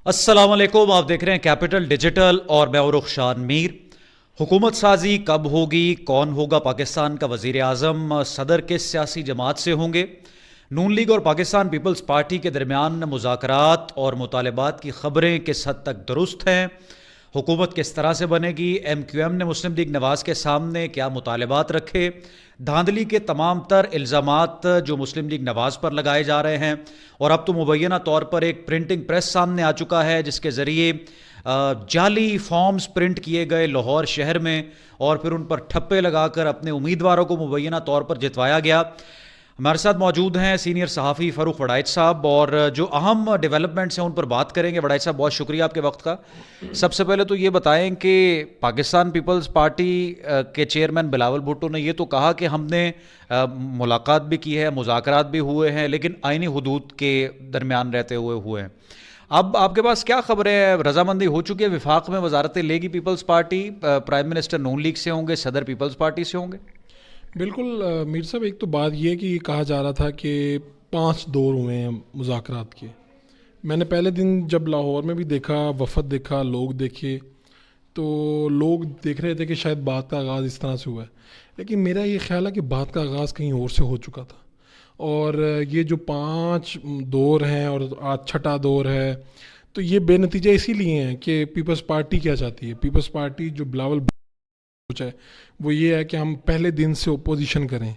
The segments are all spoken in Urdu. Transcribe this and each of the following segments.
السلام علیکم، آپ دیکھ رہے ہیں کیپٹل ڈیجیٹل اور میں ہوں رخشان میر۔ حکومت سازی کب ہوگی، کون ہوگا پاکستان کا وزیر اعظم، صدر کس سیاسی جماعت سے ہوں گے؟ نون لیگ اور پاکستان پیپلز پارٹی کے درمیان مذاکرات اور مطالبات کی خبریں کس حد تک درست ہیں؟ حکومت کس طرح سے بنے گی؟ ایم کیو ایم نے مسلم لیگ نواز کے سامنے کیا مطالبات رکھے؟ دھاندلی کے تمام تر الزامات جو مسلم لیگ نواز پر لگائے جا رہے ہیں، اور اب تو مبینہ طور پر ایک پرنٹنگ پریس سامنے آ چکا ہے جس کے ذریعے جعلی فارمز پرنٹ کیے گئے لاہور شہر میں، اور پھر ان پر ٹھپے لگا کر اپنے امیدواروں کو مبینہ طور پر جتوایا گیا۔ ہمارے ساتھ موجود ہیں سینئر صحافی فاروق وڑائچ صاحب، اور جو اہم ڈیولپمنٹس ہیں ان پر بات کریں گے۔ وڑائچ صاحب، بہت شکریہ آپ کے وقت کا۔ سب سے پہلے تو یہ بتائیں کہ پاکستان پیپلز پارٹی کے چیئرمین بلاول بھٹو نے یہ تو کہا کہ ہم نے ملاقات بھی کی ہے، مذاکرات بھی ہوئے ہیں، لیکن آئینی حدود کے درمیان رہتے ہوئے ہیں۔ اب آپ کے پاس کیا خبریں ہیں؟ رضامندی ہو چکی ہے وفاق میں؟ وزارتیں لے گی پیپلز پارٹی، پرائم منسٹر نون لیگ سے ہوں گے، صدر پیپلز پارٹی سے ہوں گے؟ بالکل میر صاحب، ایک تو بات یہ کہ یہ کہا جا رہا تھا کہ 5 دور ہوئے ہیں مذاکرات کے۔ میں نے پہلے دن جب لاہور میں بھی دیکھا، وفد دیکھا، لوگ دیکھے، تو لوگ دیکھ رہے تھے کہ شاید بات کا آغاز اس طرح سے ہوا ہے، لیکن میرا یہ خیال ہے کہ بات کا آغاز کہیں اور سے ہو چکا تھا، اور یہ جو 5 دور ہیں اور آج 6واں دور ہے، تو یہ بے نتیجہ اسی لیے ہیں کہ پیپلز پارٹی کیا چاہتی ہے۔ پیپلز پارٹی جو بلاول ہے وہ یہ ہے کہ ہم پہلے دن سے اپوزیشن کریں۔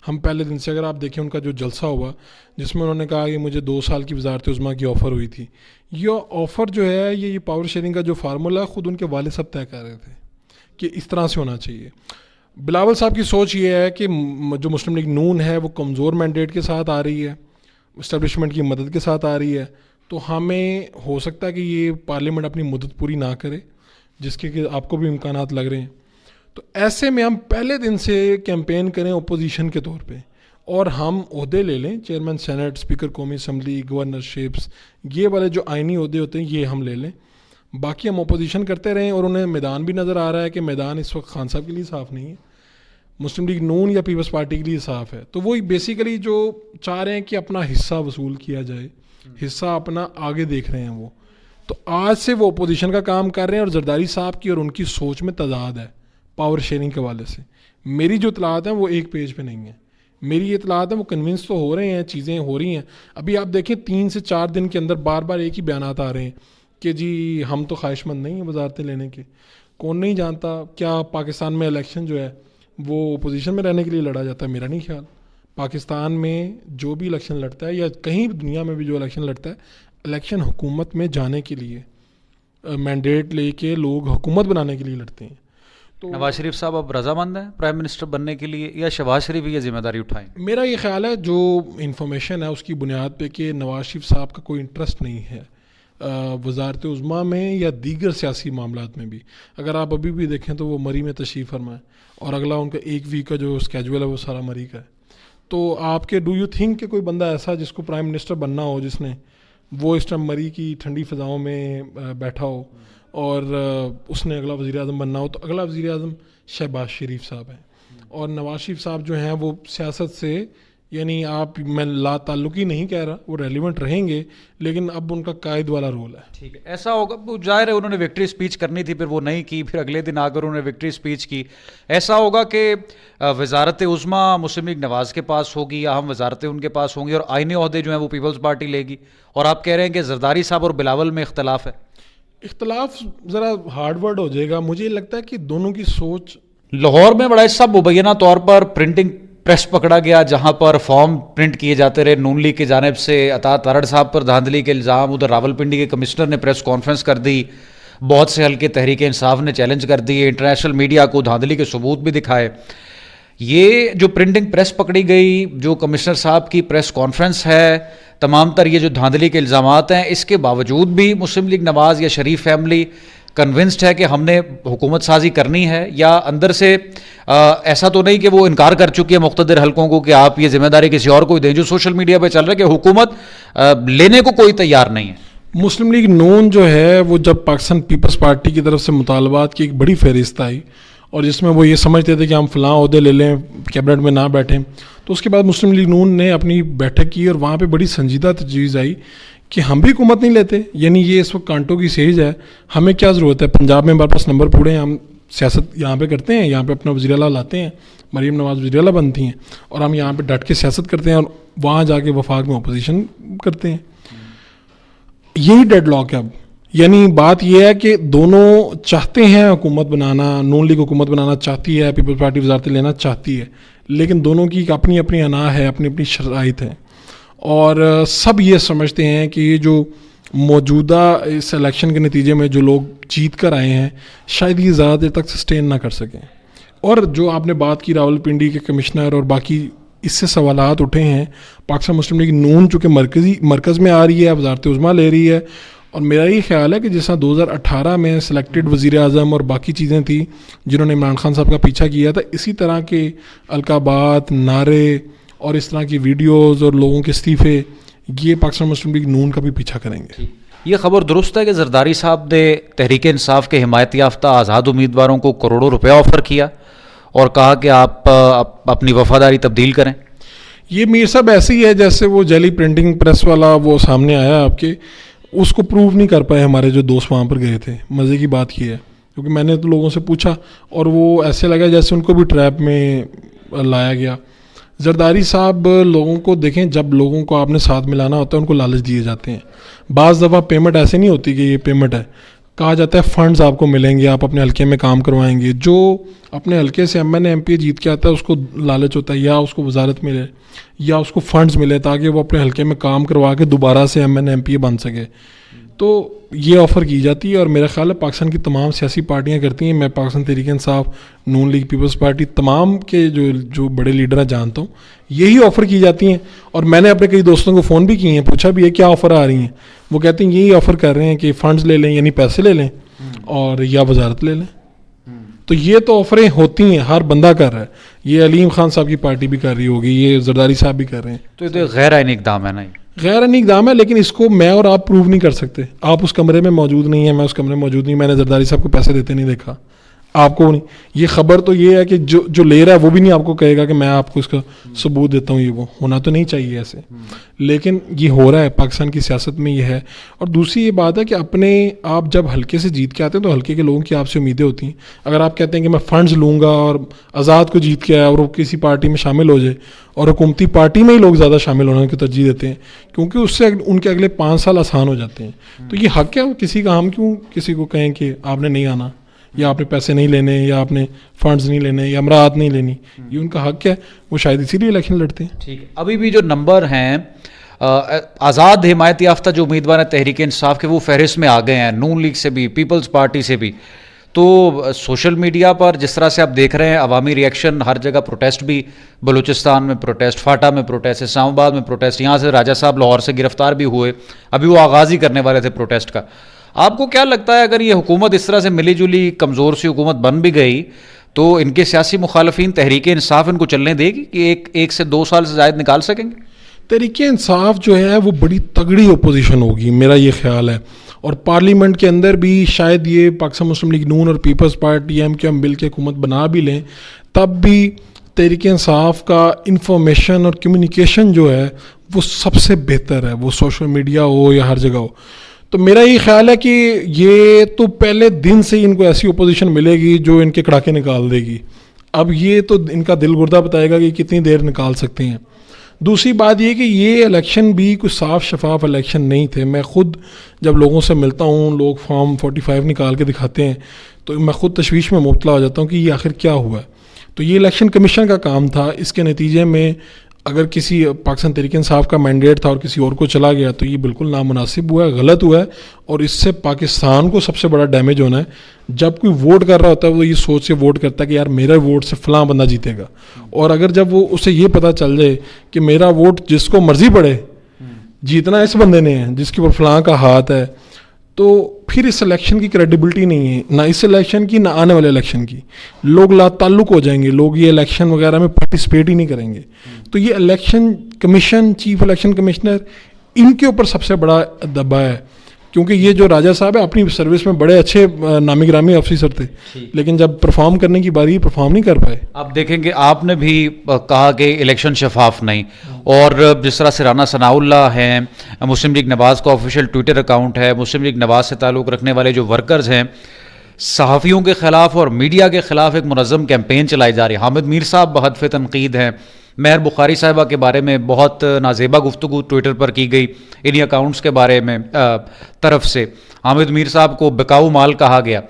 ہم پہلے دن سے، اگر آپ دیکھیں ان کا جو جلسہ ہوا جس میں انہوں نے کہا کہ مجھے 2 سال کی وزارت عظمیٰ کی آفر ہوئی تھی، یہ آفر جو ہے یہ پاور شیئرنگ کا جو فارمولہ ہے خود ان کے والد صاحب طے کر رہے تھے کہ اس طرح سے ہونا چاہیے۔ بلاول صاحب کی سوچ یہ ہے کہ جو مسلم لیگ نون ہے وہ کمزور مینڈیٹ کے ساتھ آ رہی ہے، اسٹیبلشمنٹ کی مدد کے ساتھ آ رہی ہے، تو ہمیں ہو سکتا ہے کہ یہ پارلیمنٹ اپنی مدت پوری نہ کرے، جس کے کہ آپ کو بھی امکانات لگ رہے ہیں۔ تو ایسے میں ہم پہلے دن سے کیمپین کریں اپوزیشن کے طور پہ، اور ہم عہدے لے لیں، چیئرمین سینٹ، اسپیکر قومی اسمبلی، گورنرشپس، یہ والے جو آئینی عہدے ہوتے ہیں یہ ہم لے لیں، باقی ہم اپوزیشن کرتے رہیں۔ اور انہیں میدان بھی نظر آ رہا ہے کہ میدان اس وقت خان صاحب کے لیے صاف نہیں ہے، مسلم لیگ نون یا پیپلز پارٹی کے لیے صاف ہے، تو وہی بیسیکلی جو چاہ رہے ہیں کہ اپنا حصہ وصول کیا جائے، حصہ اپنا آگے دیکھ رہے ہیں وہ۔ تو آج سے وہ اپوزیشن کا کام کر رہے ہیں، اور زرداری صاحب کی اور ان کی سوچ میں تضاد ہے پاور شیئرنگ کے حوالے سے۔ میری جو اطلاعات ہیں وہ ایک پیج پہ نہیں ہیں، میری یہ اطلاعات ہیں وہ کنونس تو ہو رہے ہیں، چیزیں ہو رہی ہیں۔ ابھی آپ دیکھیں 3 سے 4 دن کے اندر بار بار ایک ہی بیانات آ رہے ہیں کہ جی ہم تو خواہش مند نہیں ہیں وزارتیں لینے کے۔ کون نہیں جانتا کیا پاکستان میں الیکشن جو ہے وہ اپوزیشن میں رہنے کے لیے لڑا جاتا ہے؟ میرا نہیں خیال۔ پاکستان میں جو بھی الیکشن لڑتا ہے، یا کہیں بھی دنیا میں بھی جو الیکشن لڑتا ہے، الیکشن حکومت میں جانے کے لیے، مینڈیٹ لے کے لوگ حکومت بنانے کے لیے لڑتے ہیں۔ نواز شریف صاحب اب رضامند ہیں پرائم منسٹر بننے کے لیے، یا شہباز شریف یہ ذمہ داری اٹھائیں؟ میرا یہ خیال ہے، جو انفارمیشن ہے اس کی بنیاد پہ، کہ نواز شریف صاحب کا کوئی انٹرسٹ نہیں ہے وزارت عظمیٰ میں یا دیگر سیاسی معاملات میں بھی۔ اگر آپ ابھی بھی دیکھیں تو وہ مری میں تشریف فرما ہے، اور اگلا ان کا 1 ویک کا جو اسکیجول ہے وہ سارا مری کا ہے۔ تو آپ کے ڈو یو تھنک کہ کوئی بندہ ایسا جس کو پرائم منسٹر بننا ہو، جس نے وہ اس ٹائم مری کی ٹھنڈی فضاؤں میں بیٹھا ہو، اور اس نے اگلا وزیر اعظم بننا ہو، تو اگلا وزیر اعظم شہباز شریف صاحب ہیں۔ اور نواز شریف صاحب جو ہیں وہ سیاست سے، یعنی آپ، میں لا تعلقی نہیں کہہ رہا، وہ ریلیونٹ رہیں گے، لیکن اب ان کا قائد والا رول ہے۔ ٹھیک ہے، ایسا ہوگا، ظاہر ہے انہوں نے وکٹری اسپیچ کرنی تھی، پھر وہ نہیں کی، پھر اگلے دن آ کر انہوں نے وکٹری اسپیچ کی۔ ایسا ہوگا کہ وزارت عظمیٰ مسلم لیگ نواز کے پاس ہوگی، یا ہم وزارتیں ان کے پاس ہوں گی، اور آئینی عہدے جو ہیں وہ پیپلز پارٹی لے گی، اور آپ کہہ رہے ہیں کہ زرداری صاحب اور بلاول میں اختلاف ہے؟ اختلاف ذرا ہارڈ ورڈ ہو جائے گا، مجھے لگتا ہے کہ دونوں کی سوچ۔ لاہور میں وڑائچ صاحب مبینہ طور پر پرنٹنگ پریس پکڑا گیا، جہاں پر فارم پرنٹ کیے جاتے رہے نون لیگ کی جانب سے، عطا تارڑ صاحب پر دھاندلی کے الزام، ادھر راولپنڈی کے کمشنر نے پریس کانفرنس کر دی، بہت سے حلقے تحریک انصاف نے چیلنج کر دیے، انٹرنیشنل میڈیا کو دھاندلی کے ثبوت بھی دکھائے۔ یہ جو پرنٹنگ پریس پکڑی گئی، جو کمشنر صاحب کی پریس کانفرنس ہے، تمام تر یہ جو دھاندلی کے الزامات ہیں، اس کے باوجود بھی مسلم لیگ نواز یا شریف فیملی کنونسڈ ہے کہ ہم نے حکومت سازی کرنی ہے، یا اندر سے ایسا تو نہیں کہ وہ انکار کر چکی ہے مقتدر حلقوں کو کہ آپ یہ ذمہ داری کسی اور کو دیں، جو سوشل میڈیا پہ چل رہا ہے کہ حکومت لینے کو کوئی تیار نہیں ہے؟ مسلم لیگ نون جو ہے وہ جب پاکستان پیپلز پارٹی کی طرف سے مطالبات کی ایک بڑی فہرست آئی، اور جس میں وہ یہ سمجھتے تھے کہ ہم فلاں عہدے لے لیں، کیبنٹ میں نہ بیٹھیں، تو اس کے بعد مسلم لیگ نون نے اپنی بیٹھک کی، اور وہاں پہ بڑی سنجیدہ تجویز آئی کہ ہم بھی حکومت نہیں لیتے. یعنی یہ اس وقت کانٹوں کی سیج ہے. ہمیں کیا ضرورت ہے؟ پنجاب میں ہمارے پاس نمبر پورے ہیں, ہم سیاست یہاں پہ کرتے ہیں, یہاں پہ اپنا وزیر اعلیٰ لاتے ہیں, مریم نواز وزیر اعلیٰ بنتی ہیں, اور ہم یہاں پہ ڈٹ کے سیاست کرتے ہیں اور وہاں جا کے وفاق میں اپوزیشن کرتے ہیں. یہی ڈیڈ لاک ہے اب. یعنی بات یہ ہے کہ دونوں چاہتے ہیں حکومت بنانا, نون لیگ حکومت بنانا چاہتی ہے, پیپلز پارٹی وزارتیں لینا چاہتی ہے, لیکن دونوں کی اپنی اپنی انا ہے, اپنی اپنی شرائط ہیں, اور سب یہ سمجھتے ہیں کہ یہ جو موجودہ اس الیکشن کے نتیجے میں جو لوگ جیت کر آئے ہیں شاید یہ زیادہ دیر تک سسٹین نہ کر سکیں. اور جو آپ نے بات کی راول پنڈی کے کمشنر اور باقی اس سے سوالات اٹھے ہیں, پاکستان مسلم لیگ نون چونکہ مرکز میں آ رہی ہے, وزارت عظمیٰ لے رہی ہے, اور میرا یہ خیال ہے کہ جس طرح 2018 میں سلیکٹڈ وزیر اعظم اور باقی چیزیں تھیں جنہوں نے عمران خان صاحب کا پیچھا کیا تھا, اسی طرح کے القابات, نعرے اور اس طرح کی ویڈیوز اور لوگوں کے استعفے یہ پاکستان مسلم لیگ نون کا بھی پیچھا کریں گے. یہ خبر درست ہے کہ زرداری صاحب نے تحریک انصاف کے حمایت یافتہ آزاد امیدواروں کو کروڑوں روپے آفر کیا اور کہا کہ آپ اپنی وفاداری تبدیل کریں؟ یہ میر صاحب ایسے ہی ہے جیسے وہ جعلی پرنٹنگ پریس والا وہ سامنے آیا آپ کے, اس کو پروو نہیں کر پائے ہمارے جو دوست وہاں پر گئے تھے. مزے کی بات یہ ہے کیونکہ میں نے تو لوگوں سے پوچھا اور وہ ایسے لگا جیسے ان کو بھی ٹریپ میں لایا گیا. زرداری صاحب لوگوں کو دیکھیں, جب لوگوں کو آپ نے ساتھ ملانا ہوتا ہے ان کو لالچ دیے جاتے ہیں. بعض دفعہ پیمنٹ ایسے نہیں ہوتی کہ یہ پیمنٹ ہے, کہا جاتا ہے فنڈز آپ کو ملیں گے, آپ اپنے حلقے میں کام کروائیں گے. جو اپنے حلقے سے M N A M P جیت کے آتا ہے اس کو لالچ ہوتا ہے یا اس کو وزارت ملے یا اس کو فنڈز ملے تاکہ وہ اپنے حلقے میں کام کروا کے دوبارہ سے M N A M P بن سکے. تو یہ آفر کی جاتی ہے اور میرا خیال ہے پاکستان کی تمام سیاسی پارٹیاں کرتی ہیں. میں پاکستان تحریک انصاف, نون لیگ, پیپلز پارٹی, تمام کے جو بڑے لیڈر ہیں جانتا ہوں, یہی آفر کی جاتی ہیں. اور میں نے اپنے کئی دوستوں کو فون بھی کیے ہیں, پوچھا بھی ہے کیا آفر آ رہی ہیں. وہ کہتے ہیں یہی آفر کر رہے ہیں کہ فنڈز لے لیں, یعنی پیسے لے لیں اور یا وزارت لے لیں. تو یہ تو آفریں ہوتی ہیں, ہر بندہ کر رہا ہے. یہ علیم خان صاحب کی پارٹی بھی کر رہی ہوگی, یہ زرداری صاحب بھی کر رہے ہیں. تو یہ غیر آئینی اقدام ہے نا؟ غیر آئینی اقدام ہے, لیکن اس کو میں اور آپ پروو نہیں کر سکتے. آپ اس کمرے میں موجود نہیں ہیں, میں اس کمرے میں موجود نہیں, میں نے زرداری صاحب کو پیسے دیتے نہیں دیکھا, آپ کو نہیں. یہ خبر تو یہ ہے کہ جو لے رہا ہے وہ بھی نہیں آپ کو کہے گا کہ میں آپ کو اس کا ثبوت دیتا ہوں. یہ وہ ہونا تو نہیں چاہیے ایسے, لیکن یہ ہو رہا ہے پاکستان کی سیاست میں, یہ ہے. اور دوسری یہ بات ہے کہ اپنے آپ جب حلقے سے جیت کے آتے ہیں تو حلقے کے لوگوں کی آپ سے امیدیں ہوتی ہیں. اگر آپ کہتے ہیں کہ میں فنڈز لوں گا اور آزاد کو جیت کے آیا اور وہ کسی پارٹی میں شامل ہو جائے, اور حکومتی پارٹی میں ہی لوگ زیادہ شامل ہونے کی ترجیح دیتے ہیں کیونکہ اس سے ان کے اگلے 5 سال آسان ہو جاتے ہیں. تو یہ حق ہے کسی کا, ہم کیوں کسی کو کہیں کہ آپ نے نہیں آنا یا آپ نے پیسے نہیں لینے یا آپ نے فنڈز نہیں لینے یا امراض نہیں لینی, یہ ان کا حق ہے. وہ شاید اسی لیے الیکشن لڑتے ہیں. ٹھیک ہے, ابھی بھی جو نمبر ہیں آزاد حمایت یافتہ جو امیدوار ہیں تحریک انصاف کے, وہ فہرست میں آ گئے ہیں, نون لیگ سے بھی, پیپلز پارٹی سے بھی. تو سوشل میڈیا پر جس طرح سے آپ دیکھ رہے ہیں عوامی ریئیکشن, ہر جگہ پروٹیسٹ بھی, بلوچستان میں پروٹیسٹ, فاٹا میں پروٹیسٹ, اسلام آباد میں پروٹیسٹ, یہاں سے راجہ صاحب لاہور سے گرفتار بھی ہوئے, ابھی وہ آغاز ہی کرنے والے تھے پروٹیسٹ کا. آپ کو کیا لگتا ہے اگر یہ حکومت اس طرح سے ملی جلی کمزور سی حکومت بن بھی گئی تو ان کے سیاسی مخالفین تحریک انصاف ان کو چلنے دے گی کہ ایک سے 2 سال سے زائد نکال سکیں گے؟ تحریک انصاف جو ہے وہ بڑی تگڑی اپوزیشن ہوگی, میرا یہ خیال ہے. اور پارلیمنٹ کے اندر بھی شاید یہ پاکستان مسلم لیگ نون اور Peoples Party M Q M مل کے حکومت بنا بھی لیں, تب بھی تحریک انصاف کا انفارمیشن اور کمیونیکیشن جو ہے وہ سب سے بہتر ہے, وہ سوشل میڈیا ہو یا ہر جگہ ہو. تو میرا یہ خیال ہے کہ یہ تو پہلے دن سے ان کو ایسی اپوزیشن ملے گی جو ان کے کڑاکے نکال دے گی. اب یہ تو ان کا دل گردہ بتائے گا کہ کتنی دیر نکال سکتے ہیں. دوسری بات یہ کہ یہ الیکشن بھی کوئی صاف شفاف الیکشن نہیں تھے. میں خود جب لوگوں سے ملتا ہوں, لوگ فارم 45 نکال کے دکھاتے ہیں تو میں خود تشویش میں مبتلا ہو جاتا ہوں کہ یہ آخر کیا ہوا ہے. تو یہ الیکشن کمیشن کا کام تھا. اس کے نتیجے میں اگر کسی پاکستان تحریک انصاف کا مینڈیٹ تھا اور کسی اور کو چلا گیا تو یہ بالکل نامناسب ہوا ہے, غلط ہوا ہے, اور اس سے پاکستان کو سب سے بڑا ڈیمیج ہونا ہے. جب کوئی ووٹ کر رہا ہوتا ہے وہ یہ سوچ سے ووٹ کرتا ہے کہ یار میرا ووٹ سے فلاں بندہ جیتے گا, اور اگر جب وہ اسے یہ پتہ چل جائے کہ میرا ووٹ جس کو مرضی پڑے جیتنا اس بندے نے ہے جس کے اوپر فلاں کا ہاتھ ہے, تو پھر اس الیکشن کی کریڈیبلٹی نہیں ہے, نہ اس الیکشن کی نہ آنے والے الیکشن کی. لوگ لا تعلق ہو جائیں گے, لوگ یہ الیکشن وغیرہ میں پارٹیسپیٹ ہی نہیں کریں گے. تو یہ election commission, chief election commissioner, ان کے اوپر سب سے بڑا دبا ہے کیونکہ یہ جو راجہ صاحب ہے اپنی سروس میں بڑے اچھے نامی گرامی آفیسر تھے, لیکن جب پرفارم کرنے کی باری پرفارم نہیں کر پائے. آپ دیکھیں گے آپ نے بھی کہا کہ الیکشن شفاف نہیں, اور جس طرح سے رانا ثناء اللہ ہیں, مسلم لیگ نواز کا آفیشیل ٹویٹر اکاؤنٹ ہے, مسلم لیگ نواز سے تعلق رکھنے والے جو ورکرز ہیں, صحافیوں کے خلاف اور میڈیا کے خلاف ایک منظم کیمپین چلائی جا رہی ہے. حامد میر صاحب بہت تنقید ہیں, مہر بخاری صاحبہ کے بارے میں بہت نازیبا گفتگو ٹویٹر پر کی گئی, انہی اکاؤنٹس کے بارے میں طرف سے حامد میر صاحب کو بکاؤ مال کہا گیا.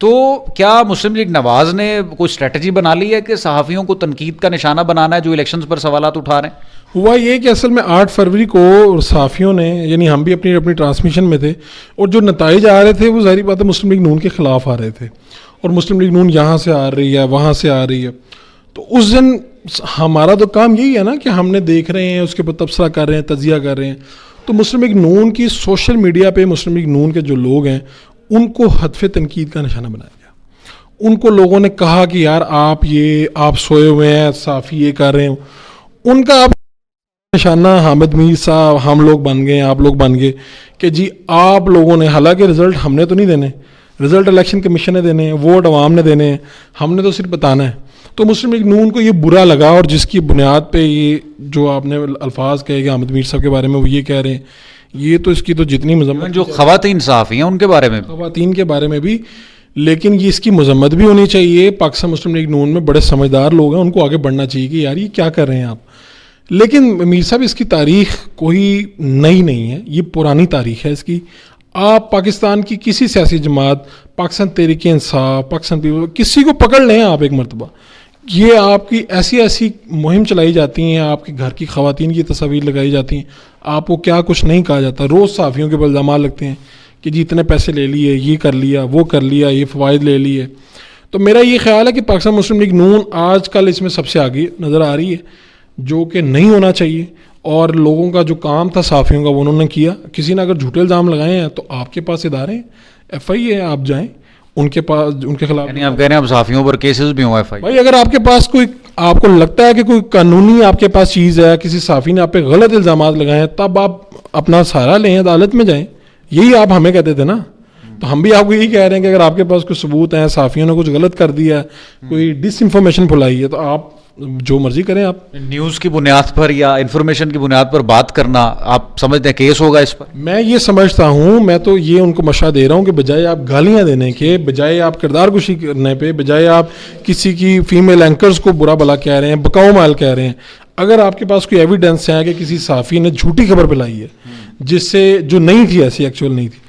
تو کیا مسلم لیگ نواز نے کوئی اسٹریٹجی بنا لی ہے کہ صحافیوں کو تنقید کا نشانہ بنانا ہے جو الیکشنز پر سوالات اٹھا رہے ہیں؟ ہوا یہ کہ اصل میں 8 فروری کو صحافیوں نے, یعنی ہم بھی اپنی ٹرانسمیشن میں تھے, اور جو نتائج آ رہے تھے وہ ظاہری بات ہے مسلم لیگ نون کے خلاف آ رہے تھے, اور مسلم لیگ نون یہاں سے آ رہی ہے وہاں سے آ رہی ہے. تو اس دن ہمارا تو کام یہی ہے نا کہ ہم نے دیکھ رہے ہیں, اس کے اوپر تبصرہ کر رہے ہیں, تجزیہ کر رہے ہیں. تو مسلم لیگ نون کی سوشل میڈیا پہ مسلم لیگ نون کے جو لوگ ہیں ان کو ہدف تنقید کا نشانہ بنایا گیا. ان کو لوگوں نے کہا کہ یار آپ سوئے ہوئے ہیں, صحافی یہ کر رہے ہیں. ان کا آپ نشانہ حامد میر صاحب, ہم لوگ بن گئے, آپ لوگ بن گئے کہ جی آپ لوگوں نے, حالانکہ رزلٹ ہم نے تو نہیں دینے, رزلٹ الیکشن کمیشن نے دینے ہیں, ووٹ عوام نے دینے ہیں, ہم نے تو صرف بتانا ہے. تو مسلم لیگ نون کو یہ برا لگا, اور جس کی بنیاد پہ یہ جو آپ نے الفاظ کہے کہ حامد میر صاحب کے بارے میں وہ یہ کہہ رہے ہیں, یہ تو اس کی تو جتنی مذمت, جو خواتین صحافی ہیں ان کے بارے میں, خواتین کے بارے میں بھی, لیکن یہ اس کی مذمت بھی ہونی چاہیے. پاکستان مسلم لیگ نون میں بڑے سمجھدار لوگ ہیں, ان کو آگے بڑھنا چاہیے کہ یار یہ کیا کر رہے ہیں آپ. لیکن میر صاحب اس کی تاریخ کوئی نئی نہیں ہے, یہ پرانی تاریخ ہے اس کی. آپ پاکستان کی کسی سیاسی جماعت, پاکستان تحریک انصاف, پاکستان پیپل, کسی کو پکڑ لیں آپ ایک مرتبہ, یہ آپ کی ایسی مہم چلائی جاتی ہیں, آپ کے گھر کی خواتین کی تصاویر لگائی جاتی ہیں, آپ کو کیا کچھ نہیں کہا جاتا. روز صحافیوں کے الزامات لگتے ہیں کہ جی اتنے پیسے لے لیے, یہ کر لیا, وہ کر لیا, یہ فوائد لے لیے. تو میرا یہ خیال ہے کہ پاکستان مسلم لیگ نون آج کل اس میں سب سے آگے نظر آ رہی ہے, جو کہ نہیں ہونا چاہیے. اور لوگوں کا جو کام تھا صحافیوں کا وہ انہوں نے کیا. کسی نے اگر جھوٹے الزام لگائے ہیں تو آپ کے پاس ادارے ہیں, ایف آئی اے, آپ جائیں ان کے پاس, ان کے خلاف. یعنی آپ کہہ رہے ہیں اب صحافیوں پر کیسز بھی ہوں ایف آئی. بھائی اگر آپ کے پاس کوئی, آپ کو لگتا ہے کہ کوئی قانونی آپ کے پاس چیز ہے, کسی صحافی نے آپ پہ غلط الزامات لگائے ہیں, تب آپ اپنا سہارا لیں, عدالت میں جائیں. یہی آپ ہمیں کہتے تھے نا, تو ہم بھی آپ کو یہی کہہ رہے ہیں کہ اگر آپ کے پاس کوئی ثبوت ہیں, صحافیوں نے کچھ غلط کر دیا ہے, کوئی ڈس انفارمیشن پھیلائی ہے, تو آپ جو مرضی کریں. آپ نیوز کی بنیاد پر یا انفارمیشن کی بنیاد پر بات کرنا آپ سمجھتے ہیں کیس ہوگا اس پر؟ میں یہ سمجھتا ہوں, میں تو یہ ان کو مشورہ دے رہا ہوں کہ بجائے آپ گالیاں دینے کے, بجائے آپ کردار کشی کرنے پہ, بجائے آپ کسی کی فیمیل اینکرز کو برا بلا کہہ رہے ہیں, بکاؤ مال کہہ رہے ہیں, اگر آپ کے پاس کوئی ایویڈنس ہے کہ کسی صحافی نے جھوٹی خبر پھیلائی ہے جس سے, جو نہیں تھی, ایسی ایکچوئل نہیں تھی,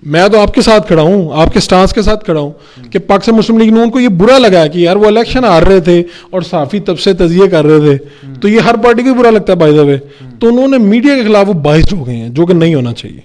میں تو آپ کے ساتھ کھڑا ہوں, آپ کے سٹانس کے ساتھ کھڑا ہوں کہ پاکستان مسلم لیگ نون کو یہ برا لگا کہ یار وہ الیکشن ہار رہے تھے اور صحافی تب سے تجزیے کر رہے تھے, تو یہ ہر پارٹی کو برا لگتا ہے بائی دا وے. تو انہوں نے میڈیا کے خلاف وہ باعث ہو گئے ہیں, جو کہ نہیں ہونا چاہیے.